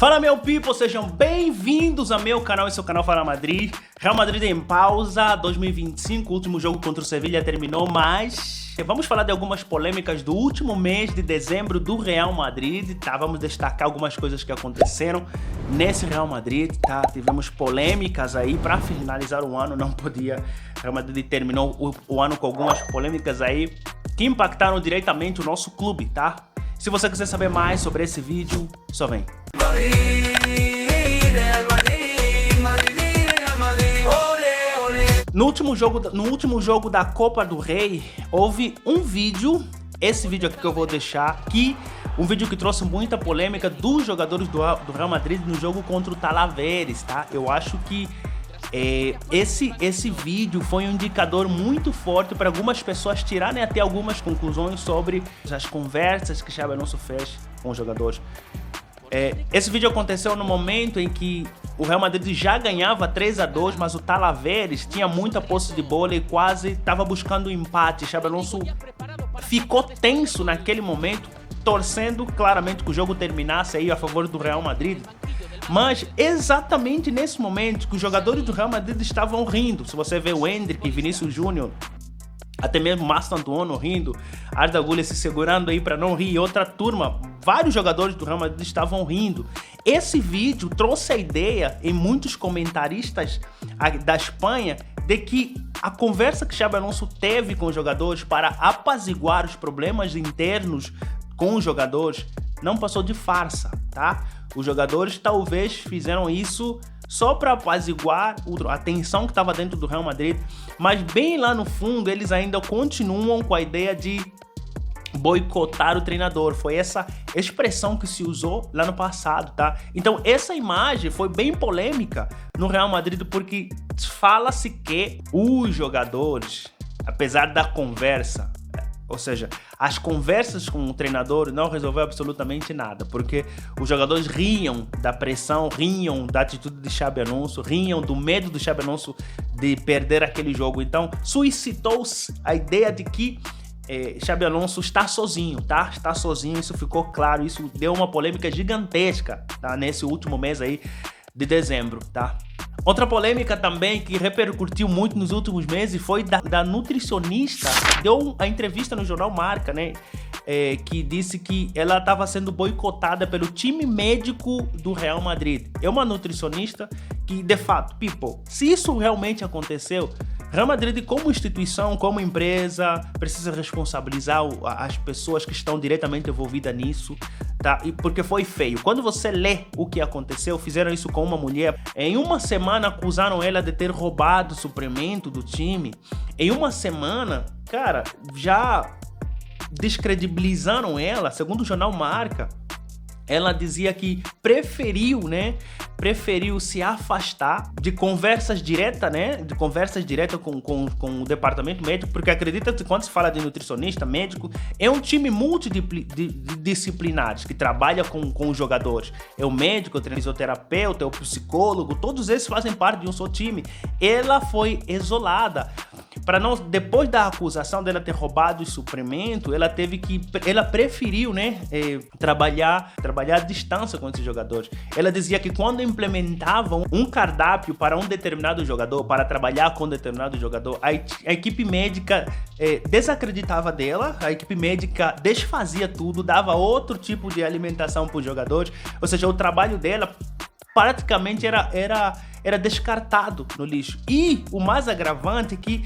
Fala meu people, sejam bem-vindos ao meu canal, esse é o canal Fala Madrid. Real Madrid em pausa, 2025, o último jogo contra o Sevilha terminou, mas vamos falar de algumas polêmicas do último mês de dezembro do Real Madrid, tá? Vamos destacar algumas coisas que aconteceram nesse Real Madrid, tá? Tivemos polêmicas aí para finalizar o ano, não podia. Real Madrid terminou o ano com algumas polêmicas aí que impactaram diretamente o nosso clube, tá? Se você quiser saber mais sobre esse vídeo, só vem. No último jogo da Copa do Rei, houve um vídeo, esse vídeo aqui que eu vou deixar aqui, um vídeo que trouxe muita polêmica dos jogadores do Real Madrid no jogo contra o Talavérez, tá? Eu acho que esse vídeo foi um indicador muito forte para algumas pessoas tirarem até algumas conclusões sobre as conversas que Xabi Alonso fez com os jogadores. Esse vídeo aconteceu no momento em que o Real Madrid já ganhava 3-2, mas o Talavérez tinha muita posse de bola e quase estava buscando um empate. Xabi Alonso ficou tenso naquele momento, torcendo claramente que o jogo terminasse aí a favor do Real Madrid. Mas exatamente nesse momento que os jogadores do Real Madrid estavam rindo, se você vê o Endrick, Vinícius Júnior, até mesmo Márcio Antuono rindo, Arda Güler se segurando aí para não rir, outra turma, vários jogadores do Real Madrid estavam rindo. Esse vídeo trouxe a ideia em muitos comentaristas da Espanha de que a conversa que Xabi Alonso teve com os jogadores para apaziguar os problemas internos com os jogadores não passou de farsa, tá? Os jogadores talvez fizeram isso só para apaziguar a tensão que estava dentro do Real Madrid, mas bem lá no fundo eles ainda continuam com a ideia de boicotar o treinador. Foi essa expressão que se usou lá no passado, tá? Então essa imagem foi bem polêmica no Real Madrid porque fala-se que os jogadores, apesar da conversa, ou seja, as conversas com o treinador não resolveu absolutamente nada, porque os jogadores riam da pressão, riam da atitude de Xabi Alonso, riam do medo do Xabi Alonso de perder aquele jogo. Então, suscitou-se a ideia de que Xabi Alonso está sozinho, tá? Está sozinho, isso ficou claro, isso deu uma polêmica gigantesca, tá? Nesse último mês aí de dezembro, tá? Outra polêmica também que repercutiu muito nos últimos meses foi da nutricionista, deu a entrevista no jornal Marca, né? Que disse que ela estava sendo boicotada pelo time médico do Real Madrid. É uma nutricionista que, de fato, people, se isso realmente aconteceu, Real Madrid como instituição, como empresa, precisa responsabilizar as pessoas que estão diretamente envolvidas nisso, tá? E porque foi feio. Quando você lê o que aconteceu, fizeram isso com uma mulher. Em uma semana acusaram ela de ter roubado o suplemento do time. Em uma semana, cara, já descredibilizaram ela, segundo o jornal Marca. Ela dizia que preferiu se afastar de conversas diretas, né? De conversas diretas com o departamento médico, porque acredita que quando se fala de nutricionista, médico, é um time multidisciplinar que trabalha com os jogadores. É o médico, o fisioterapeuta, é o psicólogo, todos esses fazem parte de um só time. Ela foi isolada. Depois da acusação dela ter roubado o suplemento, ela preferiu, trabalhar à distância com esses jogadores. Ela dizia que quando implementavam um cardápio para um determinado jogador, para trabalhar com um determinado jogador, a equipe médica desacreditava dela, a equipe médica desfazia tudo, dava outro tipo de alimentação para os jogadores, ou seja, o trabalho dela praticamente era descartado no lixo. E o mais agravante é que,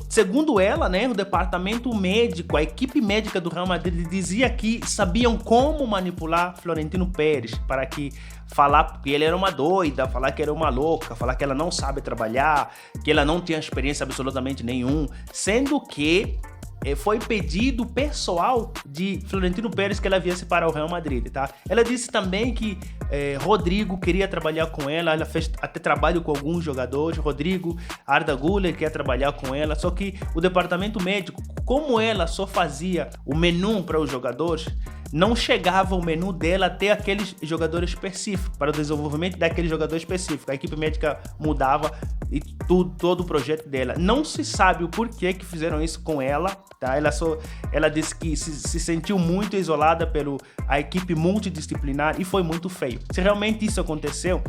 segundo ela, o departamento médico, a equipe médica do Real Madrid dizia que sabiam como manipular Florentino Pérez para falar que ele era uma doida, falar que era uma louca, falar que ela não sabe trabalhar, que ela não tinha experiência absolutamente nenhum, sendo que foi pedido pessoal de Florentino Pérez que ela viesse para o Real Madrid, tá? Ela disse também que Rodrigo queria trabalhar com ela fez até trabalho com alguns jogadores, Rodrigo, Arda Güler quer trabalhar com ela, só que o departamento médico, como ela só fazia o menu para os jogadores, não chegava o menu dela até aquele jogador específico, para o desenvolvimento daquele jogador específico. A equipe médica mudava, e todo o projeto dela. Não se sabe o porquê que fizeram isso com ela, tá? Ela disse que se sentiu muito isolada pela equipe multidisciplinar e foi muito feio. Se realmente isso aconteceu,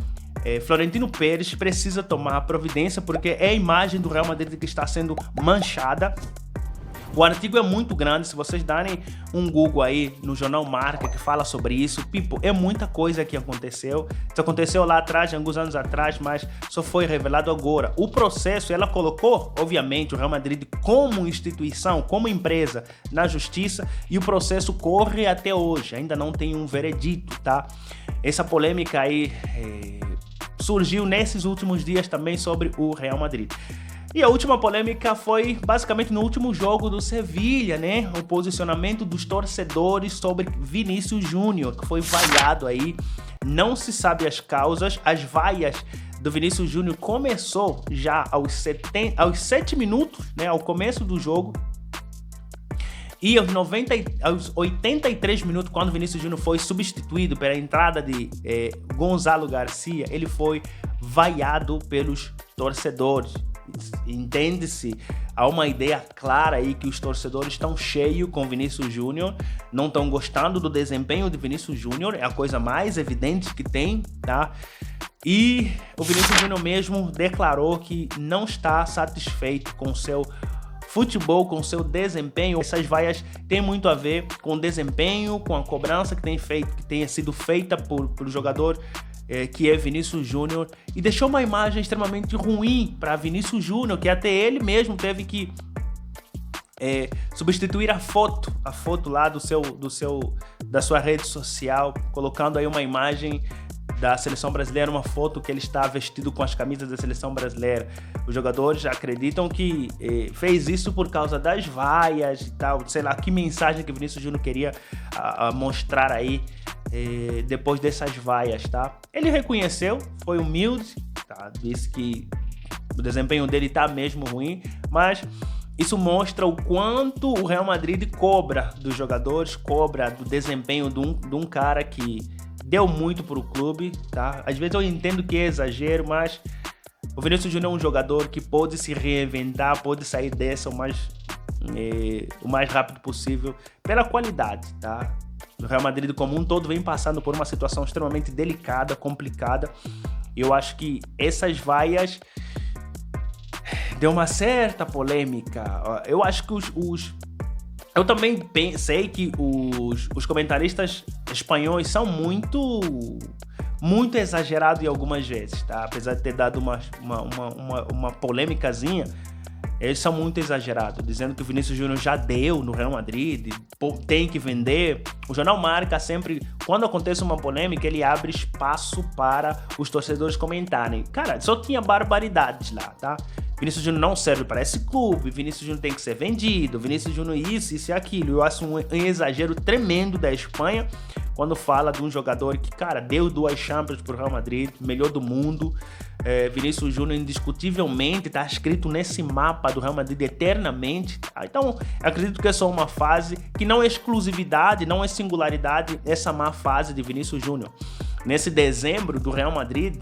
Florentino Pérez precisa tomar providência, porque é a imagem do Real Madrid que está sendo manchada. O artigo é muito grande, se vocês darem um Google aí no jornal Marca que fala sobre isso, é muita coisa que aconteceu. Isso aconteceu lá atrás, alguns anos atrás, mas só foi revelado agora. O processo, ela colocou, obviamente, o Real Madrid como instituição, como empresa, na justiça, e o processo corre até hoje, ainda não tem um veredito, tá? Essa polêmica aí surgiu nesses últimos dias também sobre o Real Madrid. E a última polêmica foi basicamente no último jogo do Sevilha, né? O posicionamento dos torcedores sobre Vinícius Júnior, que foi vaiado aí. Não se sabe as causas. As vaias do Vinícius Júnior começou já aos 7 minutos, né? Ao começo do jogo. E aos 83 minutos, quando o Vinícius Júnior foi substituído pela entrada de Gonzalo Garcia, ele foi vaiado pelos torcedores. Entende-se, há uma ideia clara aí que os torcedores estão cheios com Vinícius Júnior, não estão gostando do desempenho de Vinícius Júnior, é a coisa mais evidente que tem, tá? E o Vinícius Júnior mesmo declarou que não está satisfeito com seu futebol, com seu desempenho. Essas vaias têm muito a ver com o desempenho, com a cobrança que tenha sido feita por jogador que é Vinícius Júnior, e deixou uma imagem extremamente ruim para Vinícius Júnior, que até ele mesmo teve que substituir a foto lá da sua rede social, colocando aí uma imagem da seleção brasileira, uma foto que ele está vestido com as camisas da seleção brasileira. Os jogadores acreditam que fez isso por causa das vaias e tal, sei lá que mensagem que Vinícius Júnior queria mostrar aí depois dessas vaias, tá? Ele reconheceu, foi humilde, tá? Disse que o desempenho dele tá mesmo ruim, mas isso mostra o quanto o Real Madrid cobra dos jogadores, cobra do desempenho de um cara que deu muito pro clube, tá? Às vezes eu entendo que é exagero, mas o Vinícius Júnior é um jogador que pode se reinventar, pode sair dessa o mais rápido possível pela qualidade, tá? O Real Madrid como um todo vem passando por uma situação extremamente delicada, complicada. Eu acho que essas vaias deu uma certa polêmica. Eu acho que eu também sei que os comentaristas espanhóis são muito exagerados em algumas vezes, tá? Apesar de ter dado uma polêmicazinha, eles são muito exagerados, dizendo que o Vinícius Júnior já deu no Real Madrid, tem que vender. O jornal Marca sempre, quando acontece uma polêmica, ele abre espaço para os torcedores comentarem. Cara, só tinha barbaridades lá, tá? Vinícius Júnior não serve para esse clube, Vinícius Júnior tem que ser vendido, Vinícius Júnior isso e aquilo. Eu acho um exagero tremendo da Espanha quando fala de um jogador que, cara, deu 2 Champions pro Real Madrid, melhor do mundo. Vinícius Júnior indiscutivelmente está escrito nesse mapa do Real Madrid eternamente. Então, acredito que é só uma fase, que não é exclusividade, não é singularidade, essa má fase de Vinícius Júnior. Nesse dezembro do Real Madrid,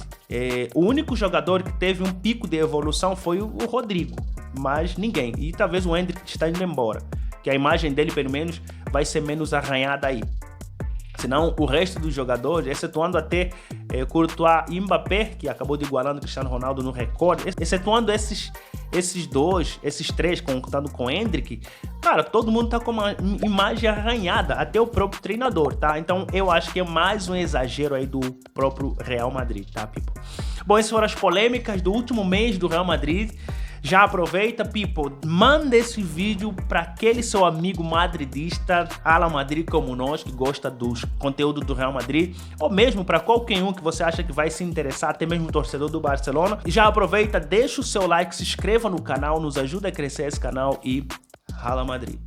o único jogador que teve um pico de evolução foi o Rodrigo, mas ninguém. E talvez o Endrick está indo embora, que a imagem dele, pelo menos, vai ser menos arranhada aí. Senão, o resto dos jogadores, excetuando até Courtois e Mbappé, que acabou de igualando o Cristiano Ronaldo no recorde, excetuando esses 3, contando com o Endrick, cara, todo mundo tá com uma imagem arranhada, até o próprio treinador, tá? Então, eu acho que é mais um exagero aí do próprio Real Madrid, tá, people? Bom, essas foram as polêmicas do último mês do Real Madrid. Já aproveita, people, manda esse vídeo para aquele seu amigo madridista, Ala Madrid como nós, que gosta dos conteúdos do Real Madrid, ou mesmo para qualquer um que você acha que vai se interessar, até mesmo torcedor do Barcelona. E já aproveita, deixa o seu like, se inscreva no canal, nos ajuda a crescer esse canal e Ala Madrid.